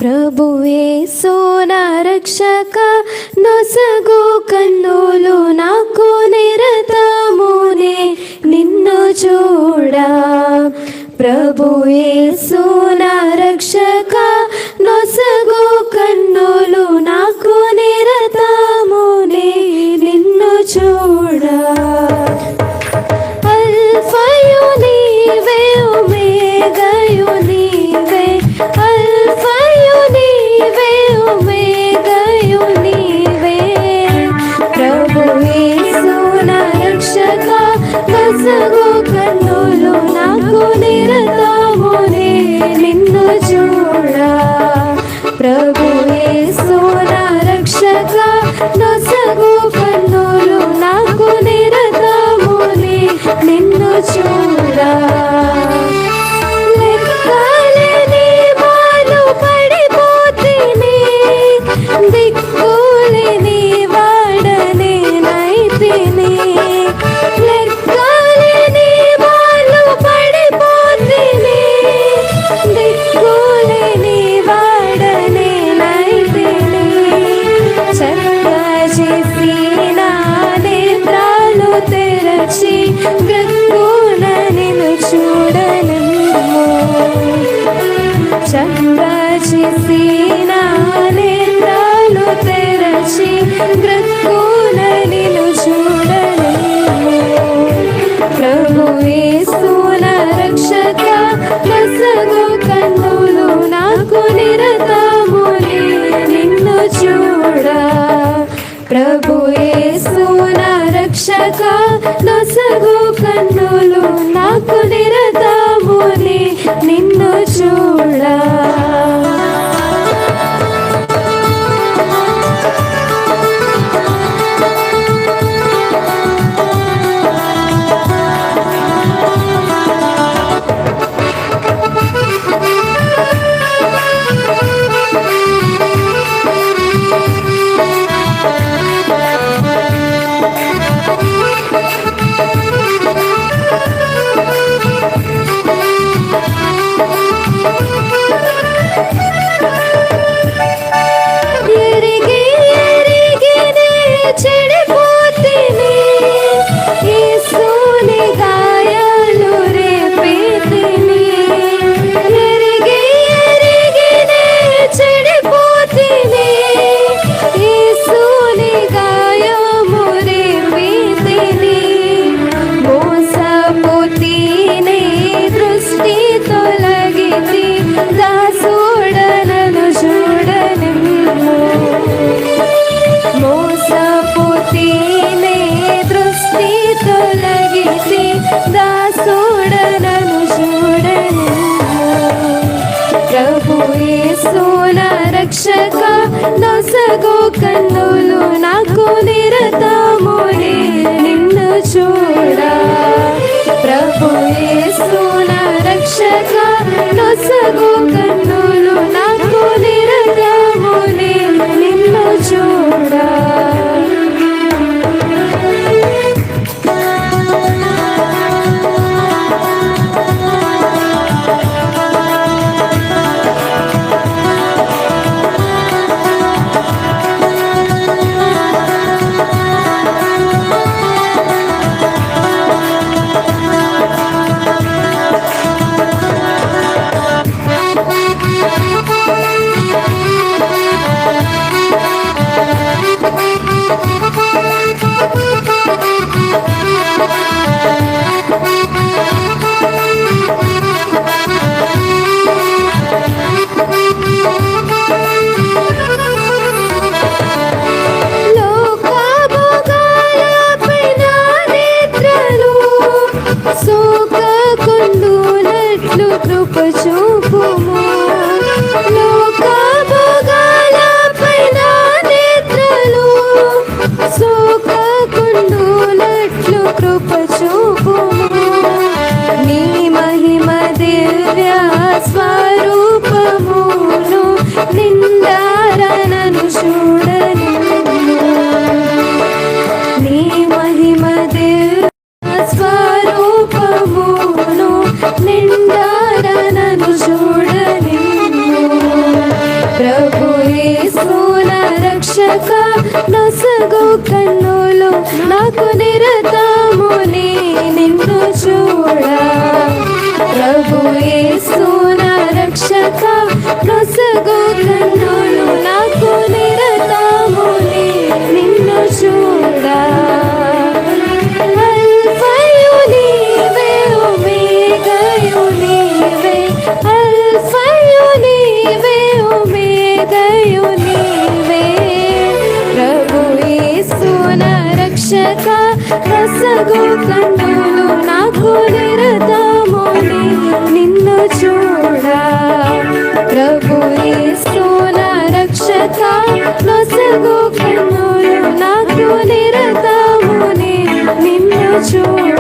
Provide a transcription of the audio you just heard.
ప్రభుయేసు నా రక్షక నొసగు కన్నులు నాకు నిరతమునే నిన్ను చూడా. ప్రభుయేసు నా రక్షక నొసగు కన్నులు నాకు నిరతమునే నిన్ను చూడా. అల్ఫయు నీవే ఒమేగయు నీవే, అల్ఫయు నీవే ఒమేగయు నీవే. ప్రభుయేసు నా రక్షక నొసగు కన్నులు నాకు నిరతమునే నిన్ను చూడా. ప్రభుయేసు నా రక్షక నొసగు కన్నులు నాకు నిరతమునే నిన్ను చూడా. లెక్కలేని బాలు పడిపోతిని, దిక్కులేని వాడనేనైతిని. లెక్కలేని బాలు పడిపోతిని, దిక్కులేని వాడనేనైతిని. చక్కగా చేసి నా నేత్రాలు తెరచి గ్రక్కున నిన్ను చూడనిమ్ము. చక్కగా చేసి నా నేత్రాలు తెరచి గ్రక్కున నిన్ను చూడనిమ్ము. ప్రభుయేసు నా రక్షక నొసగు కన్నులు నాకు నిరతమునే నిన్ను చూడా. ప్రభుయేసు నా రక్షక నొసగు కన్నులు నాకు నిరతమునే నిన్ను చూడా. చెడిపోతిని, యేసుని గాయాలు రేపితిని. ఎరిగినే చెడిపోతిని, యేసుని గాయము రేపితిని. మోసపోతిని, దృష్టి తొలగితి, దాసుడనను చూడనిమ్ము. మోసపోతినే, దృష్టి తొలగిసి, దాసుడనను చూడనిమ్ము. ప్రభుయేసు నా రక్షక నొసగు కన్నులు నాకు నిరతమునే నిన్ను చూడా. ప్రభుయేసు నా రక్షక నొసగు కన్నులు నాకు నిరతమునే నిన్ను చూడా. సోకకుండునట్లు కృప చూపుము. లోకభోగాలపై నా నేత్రలు సోకకుండునట్లు కృప చూపుము. నీ మహిమ దివ్య స్వరూపమును రక్షక నొసగు కన్నులు నాకు నిరతమునే నిన్ను చూడా ప్రభు యేసు నా రక్షక నొసగు కన్నులు నాకు నిరతమునే నిన్ను చూడా అల్ఫయు నీవే ఒమేగయు నీవే అల్ఫయు నీవే ఒమేగయు నీవే ప్రభు యేసు నా రక్షక నొసగు కన్నులు నాకు నిరతమునే నిన్ను చూడా ప్రభు యేసు నా రక్షక నొసగు కన్నులు నాకు నిరతమునే నిన్ను చూడా